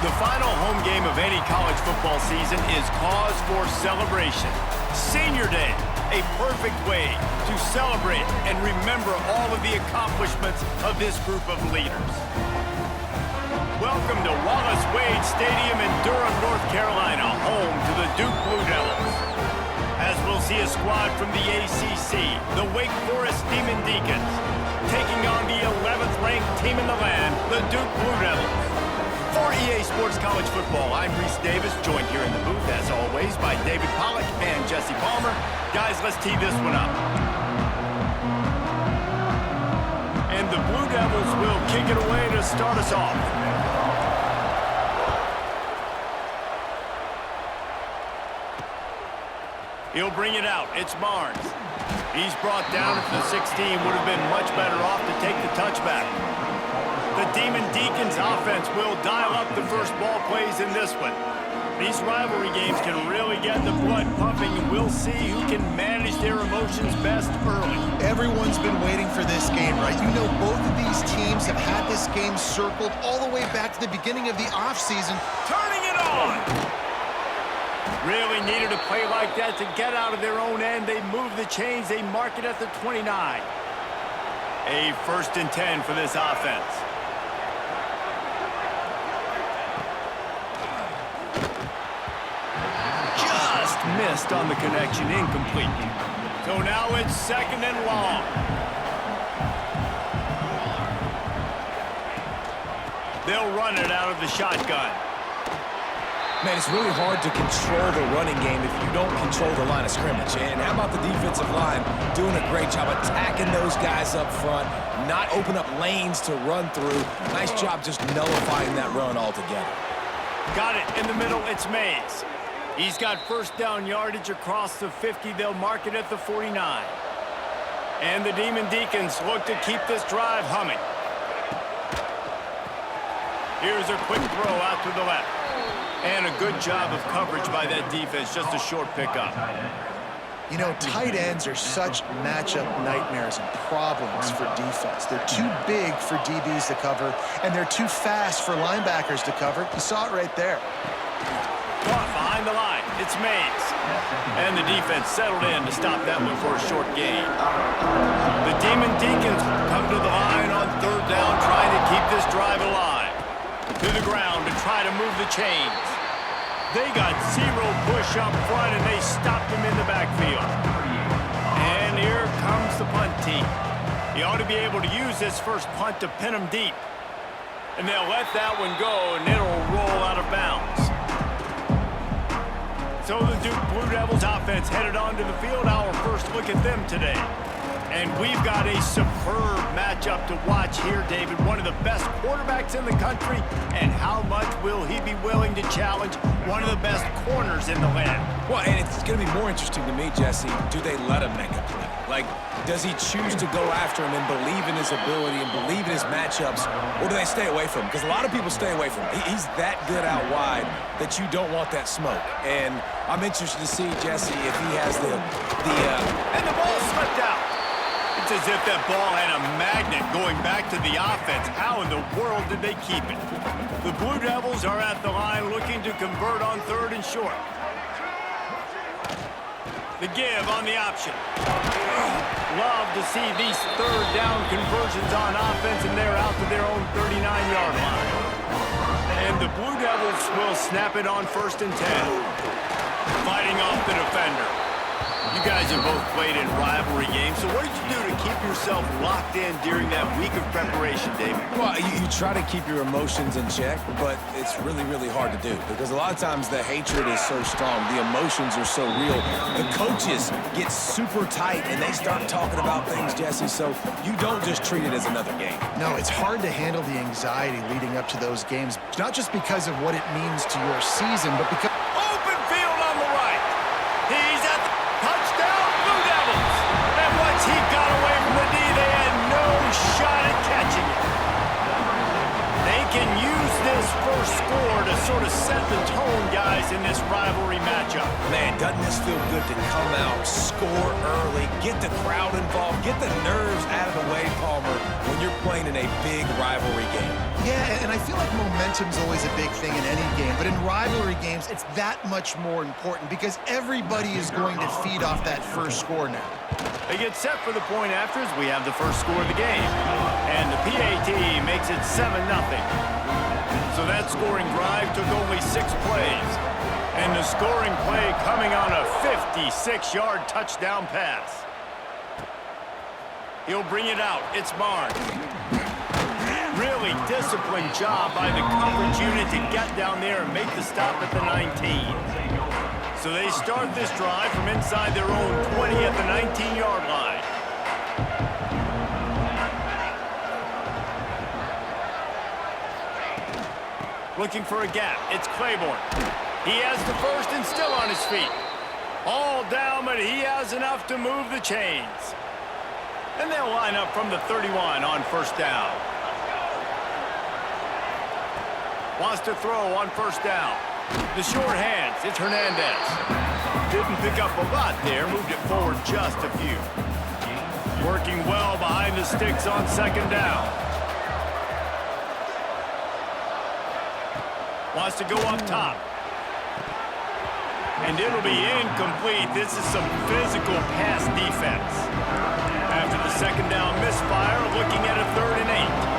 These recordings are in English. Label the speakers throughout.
Speaker 1: The final home game of any college football season is cause for celebration. Senior Day, a perfect way to celebrate and remember all of the accomplishments of this group of leaders. Welcome to Wallace Wade Stadium in Durham, North Carolina, home to the Duke Blue Devils. As we'll see a squad from the ACC, the Wake Forest Demon Deacons, taking on the 11th ranked team in the land, the Duke Blue Devils. For EA Sports College Football, I'm Reese Davis, joined here in the booth, as always, by David Pollack and Jesse Palmer. Guys, let's tee this one up. And the Blue Devils will kick it away to start us off. He'll bring it out. It's Barnes. He's brought down at the 16. Would have been much better off to take the touchback. The Demon Deacons offense will dial up the first ball plays in this one. These rivalry games can really get the blood pumping, and we'll see who can manage their emotions best early.
Speaker 2: Everyone's been waiting for this game, right? You know, both of these teams have had this game circled all the way back to the beginning of the offseason.
Speaker 1: Turning it on! Really needed a play like that to get out of their own end. They move the chains. They mark it at the 29. A 1st and 10 for this offense. Just missed on the connection. Incomplete. So now it's 2nd and long. They'll run it out of the shotgun.
Speaker 3: Man, it's really hard to control the running game if you don't control the line of scrimmage. And how about the defensive line doing a great job attacking those guys up front, not open up lanes to run through. Nice job just nullifying that run altogether.
Speaker 1: Got it in the middle. It's Mays. He's got 1st down yardage across the 50. They'll mark it at the 49. And the Demon Deacons look to keep this drive humming. Here's a quick throw out to the left. And a good job of coverage by that defense, just a short pickup.
Speaker 2: You know, tight ends are such matchup nightmares and problems for defense. They're too big for DBs to cover, and they're too fast for linebackers to cover. You saw it right there.
Speaker 1: Caught behind the line. It's Mays. And the defense settled in to stop that one for a short gain. The Demon Deacons come to the line on 3rd down, trying to keep this drive alive. To the ground to try to move the chains. They got 0 push up front, and they stopped him in the backfield. And here comes the punt team. He ought to be able to use this first punt to pin him deep. And they'll let that one go, and it'll roll out of bounds. So the Duke Blue Devils offense headed onto the field. Our first look at them today. And we've got a superb matchup to watch here, David. One of the best quarterbacks in the country. And how much will he be willing to challenge one of the best corners in the land?
Speaker 3: Well, and it's going to be more interesting to me, Jesse, do they let him make a play? Like, does he choose to go after him and believe in his ability and believe in his matchups, or do they stay away from him? Because a lot of people stay away from him. He's that good out wide that you don't want that smoke. And I'm interested to see, Jesse, if he has
Speaker 1: And the ball slipped out. It's as if that ball had a magnet going back to the offense. How in the world did they keep it? The Blue Devils are at the line looking to convert on 3rd and short. The give on the option. Love to see these 3rd down conversions on offense, and they're out to their own 39-yard line. And the Blue Devils will snap it on 1st and 10. Fighting off the defender. You guys have both played in rivalry games, so what did you do to keep yourself locked in during that week of preparation, David?
Speaker 3: Well, you try to keep your emotions in check, but it's really, really hard to do because a lot of times the hatred is so strong, the emotions are so real. The coaches get super tight and they start talking about things, Jesse, so you don't just treat it as another game.
Speaker 2: No, it's hard to handle the anxiety leading up to those games, not just because of what it means to your season, but because...
Speaker 1: Open field on the right. He's at the touchdown, Blue Devils. And once he got away from the D, they had no shot at catching it. They can use this first score to sort of set the tone, guys, in this rivalry matchup.
Speaker 3: Man, doesn't this feel good to come out, score early, get the crowd involved, get the nerves out of the way, Palmer, when you're playing in a big rivalry game?
Speaker 2: Yeah, and I feel like momentum's always a big thing in any game, but in rivalry games, it's that much more important because everybody is going to feed off that first score now.
Speaker 1: They get set for the point after as we have the first score of the game. And the PAT makes it 7-0. So that scoring drive took only 6 plays. And the scoring play coming on a 56-yard touchdown pass. He'll bring it out. It's Barnes. Really disciplined job by the coverage unit to get down there and make the stop at the 19. So they start this drive from inside their own 20 at the 19-yard line. Looking for a gap. It's Claiborne. He has the first and still on his feet. All down, but he has enough to move the chains. And they'll line up from the 31 on first down. Wants to throw on first down. The short hands, it's Hernandez. Didn't pick up a lot there, moved it forward just a few. Working well behind the sticks on second down. Wants to go up top. And it'll be incomplete. This is some physical pass defense. After the second down misfire, looking at a 3rd and 8.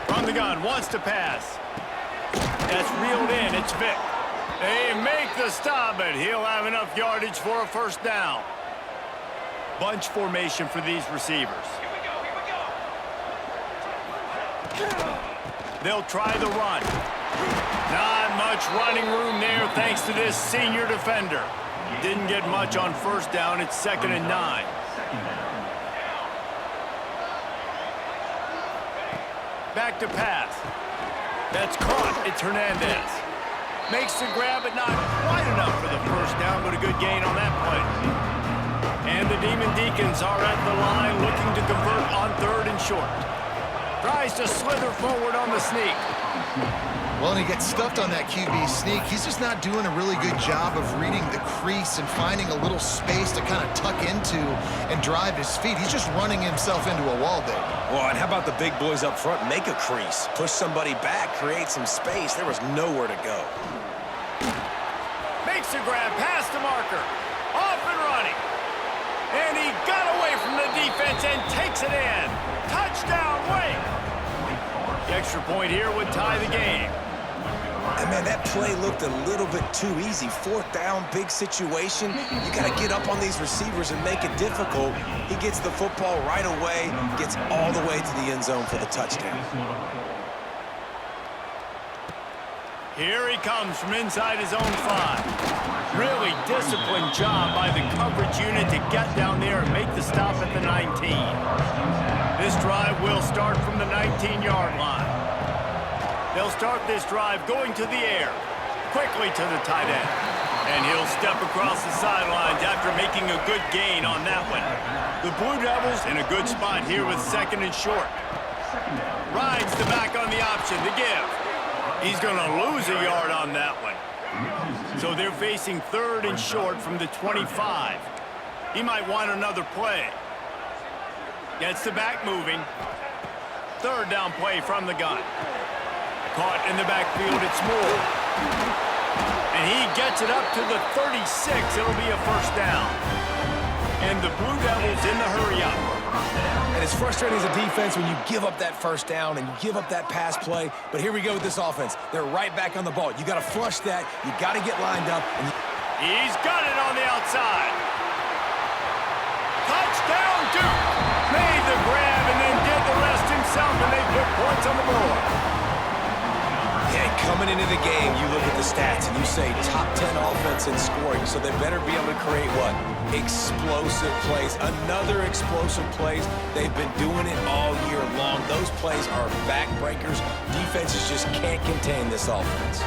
Speaker 1: From the gun, wants to pass. That's reeled in, it's Vick. They make the stop, but he'll have enough yardage for a first down. Bunch formation for these receivers. They'll try the run. Not much running room there thanks to this senior defender. Didn't get much on first down. It's 2nd and 9. Back to pass. That's caught. It's Hernandez. Makes the grab, but not quite enough for the first down, but a good gain on that play. And the Demon Deacons are at the line looking to convert on 3rd and short. Tries to slither forward on the sneak.
Speaker 2: Well, and he gets stuffed on that QB sneak. He's just not doing a really good job of reading the crease and finding a little space to kind of tuck into and drive his feet. He's just running himself into a wall there.
Speaker 3: Well, and how about the big boys up front? Make a crease. Push somebody back. Create some space. There was nowhere to go.
Speaker 1: Makes a grab past the marker. Off and running. And he got away from the defense and takes it in. Touchdown, Wake. The extra point here would tie the game.
Speaker 3: And, man, that play looked a little bit too easy. 4th down, big situation. You got to get up on these receivers and make it difficult. He gets the football right away, gets all the way to the end zone for the touchdown.
Speaker 1: Here he comes from inside his own 5. Really disciplined job by the coverage unit to get down there and make the stop at the 19. This drive will start from the 19-yard line. They'll start this drive going to the air, quickly to the tight end. And he'll step across the sidelines after making a good gain on that one. The Blue Devils in a good spot here with 2nd and short. Rides the back on the option to give. He's going to lose a yard on that one. So they're facing 3rd and short from the 25. He might want another play. Gets the back moving. 3rd down play from the gun. Caught in the backfield, it's Moore. And he gets it up to the 36. It'll be a first down. And the Blue Devils in the hurry-up.
Speaker 3: And it's frustrating as a defense when you give up that first down and you give up that pass play. But here we go with this offense. They're right back on the ball. You got to flush that. You got to get lined up. And
Speaker 1: he's got it on the outside. Touchdown, Duke. Made the grab and then did the rest himself, and they put points on the board.
Speaker 3: Yeah, coming into the game, you look at the stats and you say top 10 offense in scoring, so they better be able to create what? Explosive plays. Another explosive plays. They've been doing it all year long. Those plays are backbreakers. Defenses just can't contain this offense.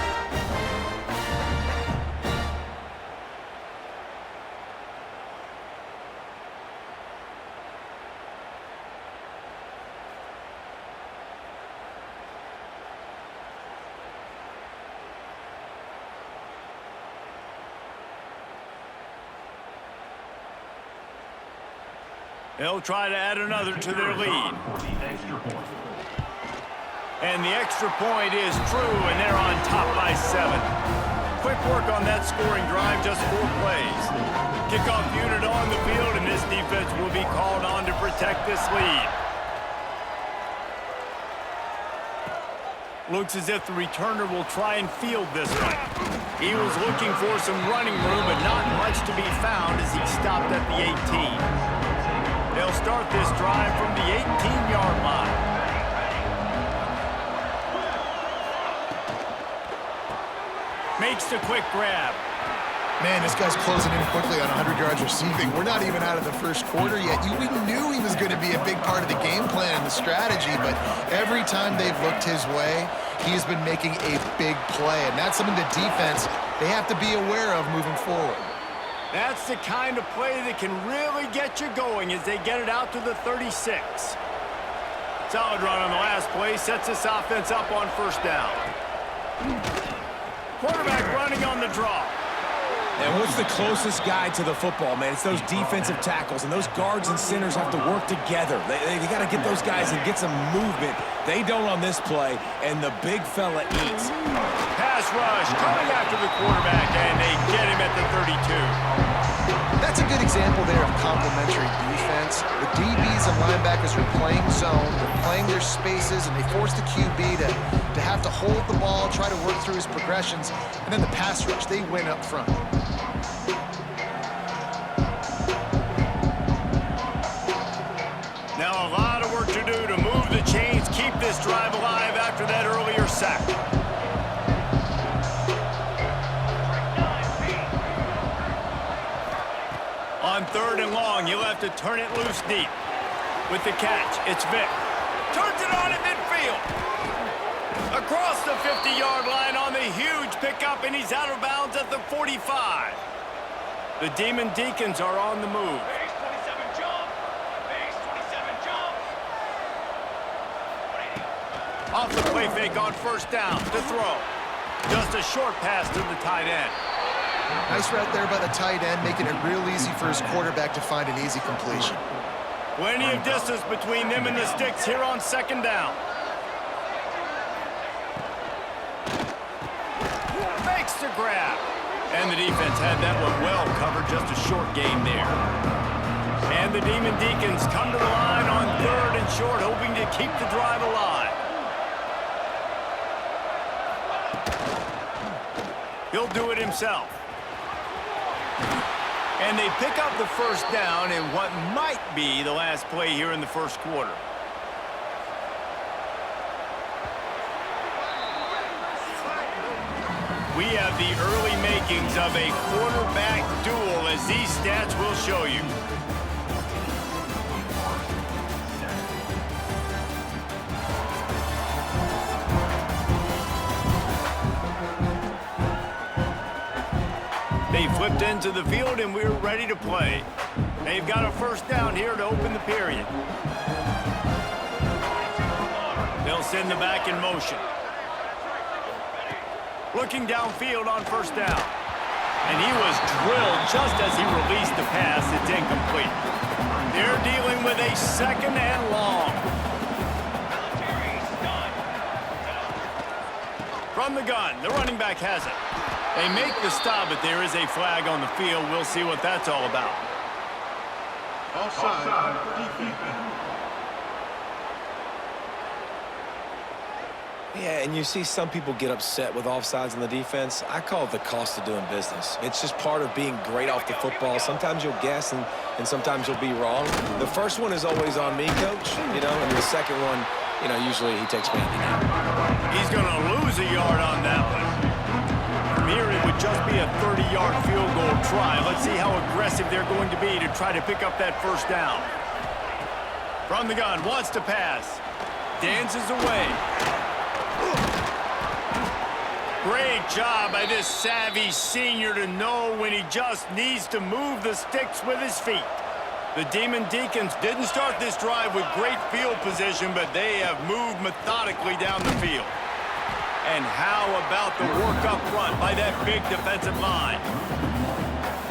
Speaker 1: They'll try to add another to their lead. And the extra point is true, and they're on top by 7. Quick work on that scoring drive, just 4 plays. Kickoff unit on the field, and this defense will be called on to protect this lead. Looks as if the returner will try and field this one. He was looking for some running room, but not much to be found as he stopped at the 18. They'll start this drive from the 18-yard line. Makes the quick grab.
Speaker 2: Man, this guy's closing in quickly on 100 yards receiving. We're not even out of the first quarter yet. We knew he was going to be a big part of the game plan and the strategy, but every time they've looked his way, he's been making a big play, and that's something the defense, they have to be aware of moving forward.
Speaker 1: That's the kind of play that can really get you going as they get it out to the 36. Solid run on the last play, sets this offense up on first down. Quarterback running on the draw.
Speaker 3: And what's the closest guy to the football, man? It's those defensive tackles, and those guards and centers have to work together. They got to get those guys and get some movement. They don't on this play, and the big fella eats.
Speaker 1: Pass rush, coming after the quarterback, and they get him at the 32.
Speaker 2: That's a good example there of complementary defense. The DBs and linebackers are playing zone, they're playing their spaces, and they force the QB to have to hold the ball, try to work through his progressions, and then the pass rush, they win up front.
Speaker 1: Now a lot of work to do to move the chains, keep this drive alive after that earlier sack. On 3rd and long, you'll have to turn it loose deep. With the catch, it's Vick. Turns it on at midfield. Across the 50-yard line on the huge pickup, and he's out of bounds at the 45. The Demon Deacons are on the move.
Speaker 4: Base 27 jump. Base 27 jump.
Speaker 1: Off the play fake on first down to throw. Just a short pass to the tight end.
Speaker 2: Nice route there by the tight end, making it real easy for his quarterback to find an easy completion.
Speaker 1: Plenty of distance between them and the sticks here on 2nd down. Makes the grab. And the defense had that one well covered, just a short game there. And the Demon Deacons come to the line on 3rd and short, hoping to keep the drive alive. He'll do it himself. And they pick up the first down in what might be the last play here in the first quarter. We have the early makings of a quarterback duel, as these stats will show you. They flipped into the field, and we're ready to play. They've got a first down here to open the period. They'll send the back in motion. Looking downfield on first down. And he was drilled just as he released the pass. It's incomplete. They're dealing with a 2nd and long. From the gun, the running back has it. They make the stop, but there is a flag on the field. We'll see what that's all about.
Speaker 4: Offside.
Speaker 3: Yeah, and you see some people get upset with offsides on the defense. I call it the cost of doing business. It's just part of being great off the football. Sometimes you'll guess, and sometimes you'll be wrong. The first one is always on me, Coach, and the second one, usually he takes me in the game.
Speaker 1: He's going to lose a yard on that one. From here, it would just be a 30-yard field goal try. Let's see how aggressive they're going to be to try to pick up that first down. From the gun, wants to pass. Dances away. Great job by this savvy senior to know when he just needs to move the sticks with his feet. The Demon Deacons didn't start this drive with great field position, but they have moved methodically down the field. And how about the work up front by that big defensive line?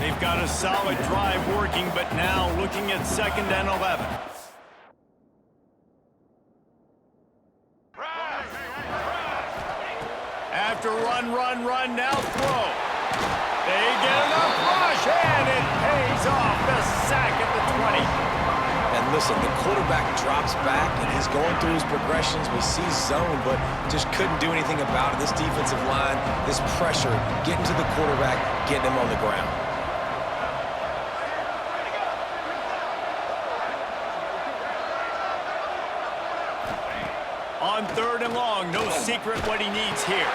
Speaker 1: They've got a solid drive working, but now looking at 2nd and 11. After run, now throw. They get enough rush, and it pays off. The sack at the 20.
Speaker 3: And listen, the quarterback drops back, and he's going through his progressions. We see zone, but just couldn't do anything about it. This defensive line, this pressure, getting to the quarterback, getting him on the ground.
Speaker 1: On 3rd and long, no secret what he needs here.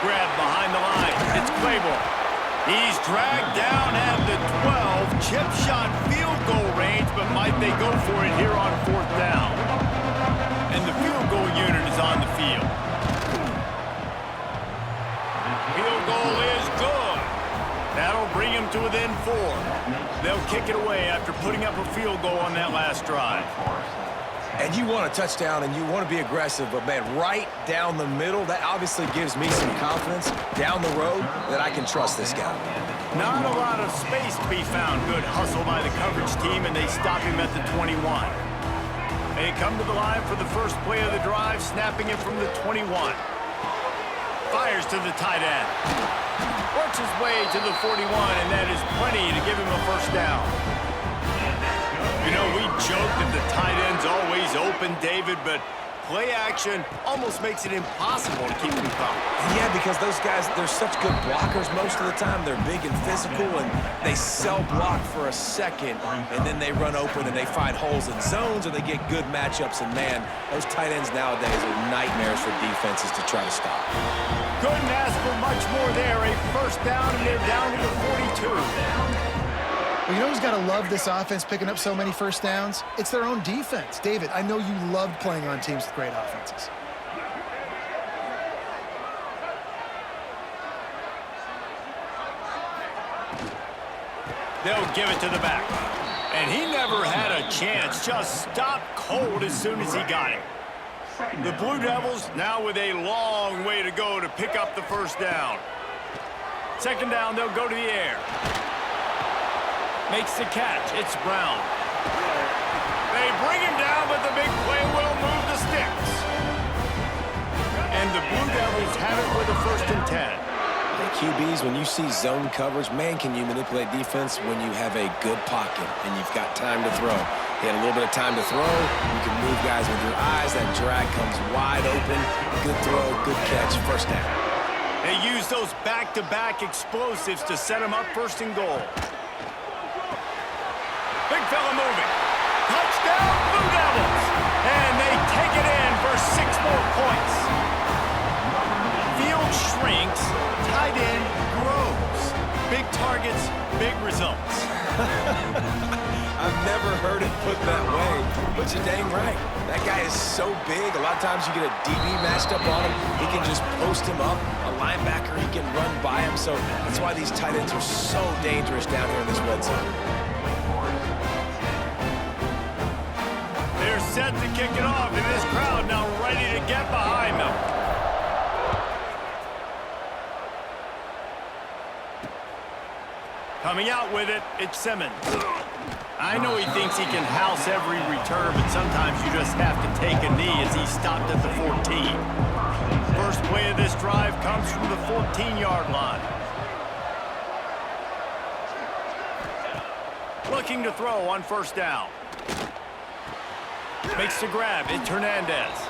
Speaker 1: Grab behind the line. It's Claiborne. He's dragged down at the 12. Chip shot field goal range, but might they go for it here on 4th down? And the field goal unit is on the field. Field goal is good. That'll bring him to within 4. They'll kick it away after putting up a field goal on that last drive.
Speaker 3: And you want a touchdown, and you want to be aggressive, but, man, right down the middle, that obviously gives me some confidence down the road that I can trust this guy.
Speaker 1: Not a lot of space to be found. Good hustle by the coverage team, and they stop him at the 21. They come to the line for the first play of the drive, snapping it from the 21. Fires to the tight end. Works his way to the 41, and that is plenty to give him a first down. You know, we joke that the tight end's always open, David, but play action almost makes it impossible to keep him covered.
Speaker 3: Yeah, because those guys, they're such good blockers most of the time. They're big and physical, and they sell block for a second, and then they run open and they find holes in zones, or they get good matchups. And, man, those tight ends nowadays are nightmares for defenses to try to stop.
Speaker 1: Couldn't ask for much more there. A first down, and they're down to the 42.
Speaker 2: Well, you know who's got to love this offense picking up so many first downs? It's their own defense. David, I know you loved playing on teams with great offenses.
Speaker 1: They'll give it to the back. And he never had a chance. Just stopped cold as soon as he got it. The Blue Devils now with a long way to go to pick up the first down. 2nd down, they'll go to the air. Makes the catch. It's Brown. They bring him down, but the big play will move the sticks. And the Blue Devils have it with a 1st and 10.
Speaker 3: Hey, QBs, when you see zone coverage, man, can you manipulate defense when you have a good pocket and you've got time to throw. You had a little bit of time to throw. You can move guys with your eyes. That drag comes wide open. Good throw, good catch, first down.
Speaker 1: They use those back-to-back explosives to set them up 1st and goal. Big fella moving. Touchdown, Blue Devils. And they take it in for 6 more points. Field shrinks, tight end grows. Big targets, big results.
Speaker 3: I've never heard it put that way, but you're dang right. That guy is so big. A lot of times you get a DB matched up on him. He can just post him up. A linebacker, he can run by him. So that's why these tight ends are so dangerous down here in this red zone.
Speaker 1: They're set to kick it off, and this crowd now ready to get behind them. Coming out with it, it's Simmons. I know he thinks he can house every return, but sometimes you just have to take a knee as he stopped at the 14. First play of this drive comes from the 14-yard line. Looking to throw on 1st down. Makes the grab. It's Hernandez.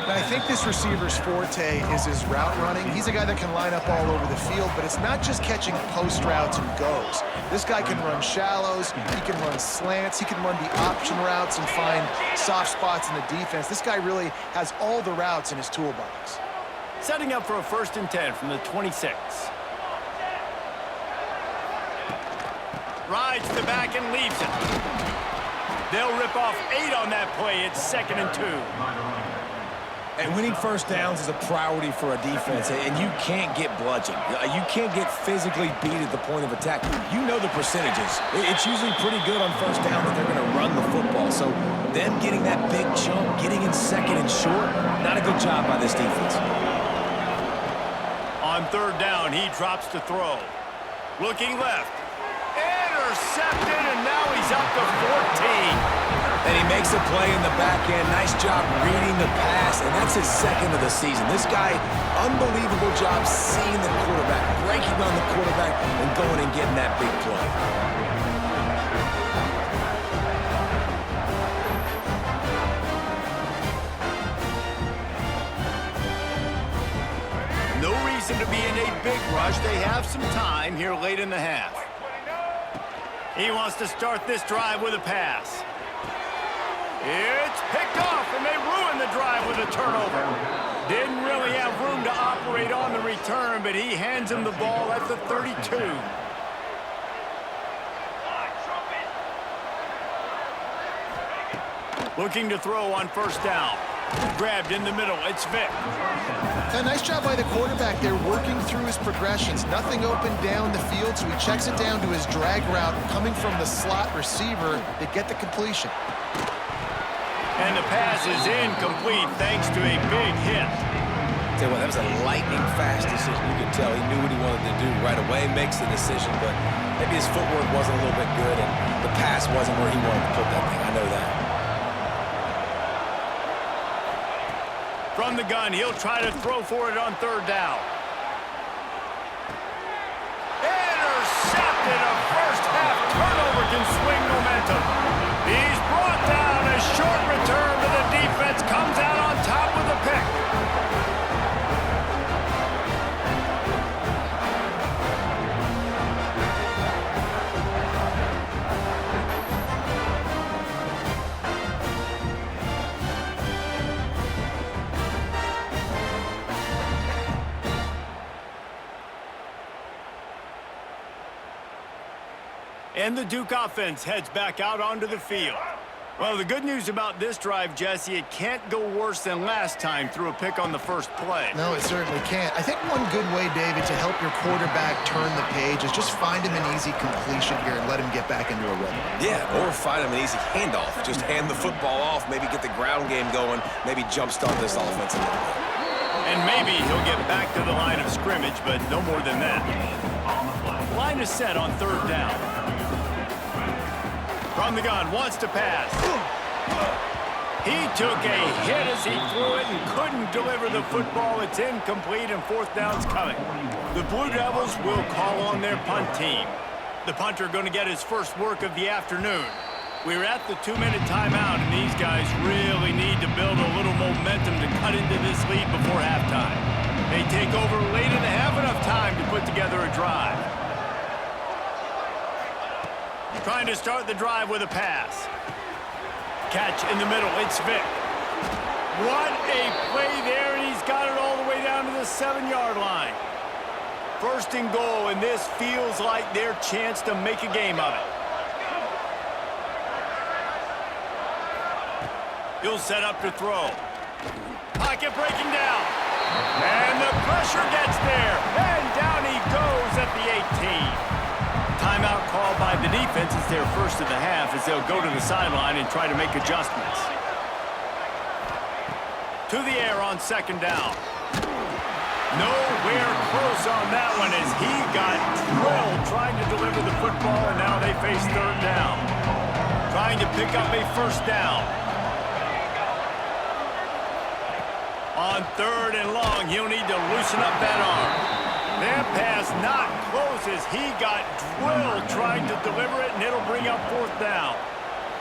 Speaker 2: And I think this receiver's forte is his route running. He's a guy that can line up all over the field, but it's not just catching post routes and goes. This guy can run shallows, he can run slants, he can run the option routes and find soft spots in the defense. This guy really has all the routes in his toolbox.
Speaker 1: Setting up for a 1st and 10 from the 26. Rides the back and leaves it. They'll rip off 8 on that play. It's 2nd and 2.
Speaker 3: And winning first downs is a priority for a defense, and you can't get bludgeoned. You can't get physically beat at the point of attack. You know the percentages. It's usually pretty good on first down that they're going to run the football. So them getting that big chunk, getting in 2nd and short, not a good job by this defense.
Speaker 1: On 3rd down, he drops to throw. Looking left. Intercepted, and now he's up to 14.
Speaker 3: And he makes a play in the back end. Nice job reading the pass, and that's his second of the season. This guy, unbelievable job seeing the quarterback, breaking on the quarterback, and going and getting that big play.
Speaker 1: No reason to be in a big rush. They have some time here late in the half. He wants to start this drive with a pass. It's picked off, and they ruin the drive with a turnover. Didn't really have room to operate on the return, but he hands him the ball at the 32. Looking to throw on first down. Grabbed in the middle. It's Vic.
Speaker 2: A nice job by the quarterback there, working through his progressions. Nothing open down the field, so he checks it down to his drag route coming from the slot receiver. They get the completion.
Speaker 1: And the pass is incomplete thanks to a big hit.
Speaker 3: Tell you what, that was a lightning-fast decision. You could tell he knew what he wanted to do right away, makes the decision, but maybe his footwork wasn't a little bit good, and the pass wasn't where he wanted to put that thing. I know that.
Speaker 1: From the gun, he'll try to throw for it on third down. Intercepted. A first-half turnover can swing momentum. He's brought down. A short return, but the defense comes out on top with a pick. And the Duke offense heads back out onto the field. Well, the good news about this drive, Jesse, it can't go worse than last time through a pick on the first play.
Speaker 2: No, it certainly can't. I think one good way, David, to help your quarterback turn the page is just find him an easy completion here and let him get back into a rhythm.
Speaker 3: Yeah, or find him an easy handoff. Just hand the football off, maybe get the ground game going, maybe jumpstart this offense a little bit.
Speaker 1: And maybe he'll get back to the line of scrimmage, but no more than that. Line is set on third down. From the gun, wants to pass. He took a hit as he threw it and couldn't deliver the football. It's incomplete, and fourth down's coming. The Blue Devils will call on their punt team. The punter going to get his first work of the afternoon. We're at the 2-minute timeout, and these guys really need to build a little momentum to cut into this lead before halftime. They take over late and have enough time to put together a drive. Trying to start the drive with a pass. Catch in the middle. It's Vic. What a play there, and he's got it all the way down to the 7-yard line. First and goal, and this feels like their chance to make a game of it. He'll set up to throw. Pocket breaking down. And the pressure gets there. And down he goes at the 18. Timeout called by the defense. It's their first of the half as they'll go to the sideline and try to make adjustments. To the air on second down. Nowhere close on that one as he got drilled trying to deliver the football, and now they face third down. Trying to pick up a first down. On third and long, he'll need to loosen up that arm. That pass not close as he got drilled trying to deliver it, and it'll bring up fourth down.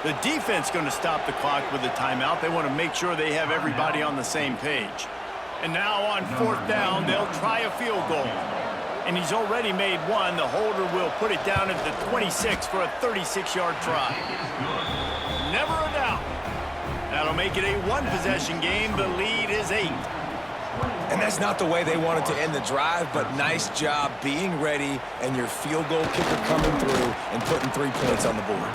Speaker 1: The defense going to stop the clock with a timeout. They want to make sure they have everybody on the same page. And now on fourth down, they'll try a field goal. And he's already made one. The holder will put it down at the 26 for a 36-yard try. Never a doubt. That'll make it a one-possession game. The lead is 8.
Speaker 3: And that's not the way they wanted to end the drive, but nice job being ready and your field goal kicker coming through and putting 3 points on the board.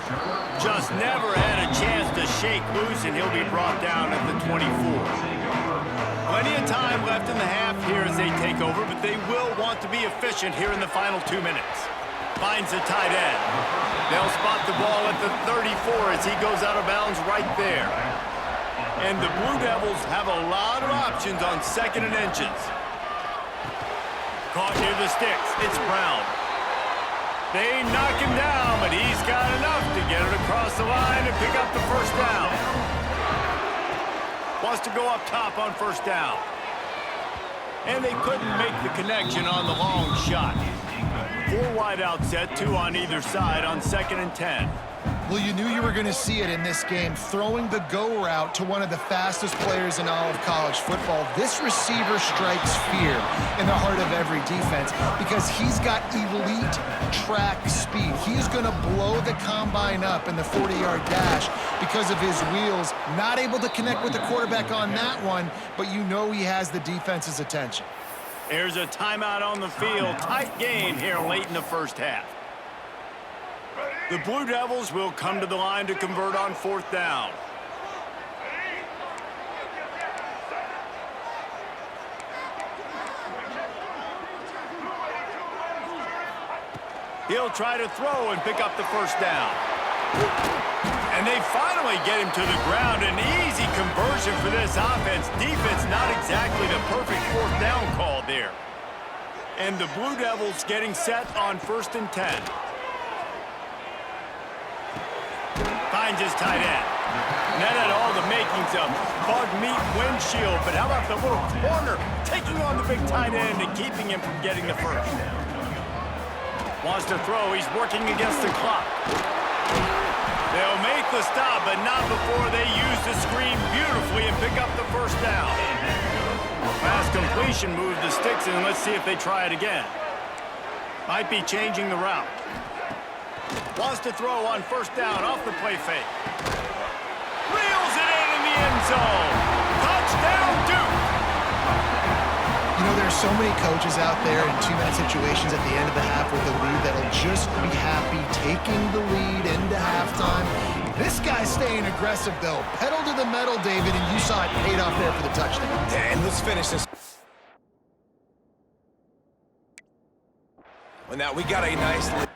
Speaker 1: Just never had a chance to shake loose, and he'll be brought down at the 24. Plenty of time left in the half here as they take over, but they will want to be efficient here in the final 2 minutes. Finds a tight end. They'll spot the ball at the 34 as he goes out of bounds right there. And the Blue Devils have a lot of options on second and inches. Caught near the sticks. It's Brown. They knock second down, but he's got enough to get it across the line and pick up the first down. Wants to go up top on first down. And they couldn't make the connection on the long shot. 4 wide out set, 2 on either side on 2nd and 10.
Speaker 2: Well, you knew you were going to see it in this game, throwing the go route to one of the fastest players in all of college football. This receiver strikes fear in the heart of every defense because he's got elite track speed. He's going to blow the combine up in the 40-yard dash because of his wheels. Not able to connect with the quarterback on that one, but you know he has the defense's attention.
Speaker 1: There's a timeout on the field. Tight game here late in the first half. The Blue Devils will come to the line to convert on 4th down. He'll try to throw and pick up the first down. And they finally get him to the ground. An easy conversion for this offense. Defense not exactly the perfect 4th down call there. And the Blue Devils getting set on 1st and 10. Finds his tight end. And that had all the makings of bug meat windshield, but how about the little corner taking on the big tight end and keeping him from getting the first? Wants to throw. He's working against the clock. They'll make the stop, but not before they use the screen beautifully and pick up the first down. Pass completion, move the sticks, and let's see if they try it again. Might be changing the route. Wants to throw on 1st down off the play fake. Reels it in the end zone. Touchdown, Duke.
Speaker 2: You know, there's so many coaches out there in 2-minute situations at the end of the half with the lead that'll just be happy taking the lead into halftime. This guy's staying aggressive, though. Pedal to the metal, David, and you saw it paid off there for the touchdown.
Speaker 3: And let's finish this. Well, now we got a nice lead.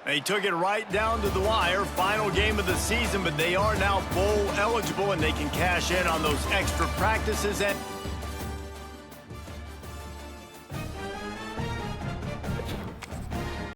Speaker 1: They took it right down to the wire. Final game of the season, but they are now bowl eligible, and they can cash in on those extra practices and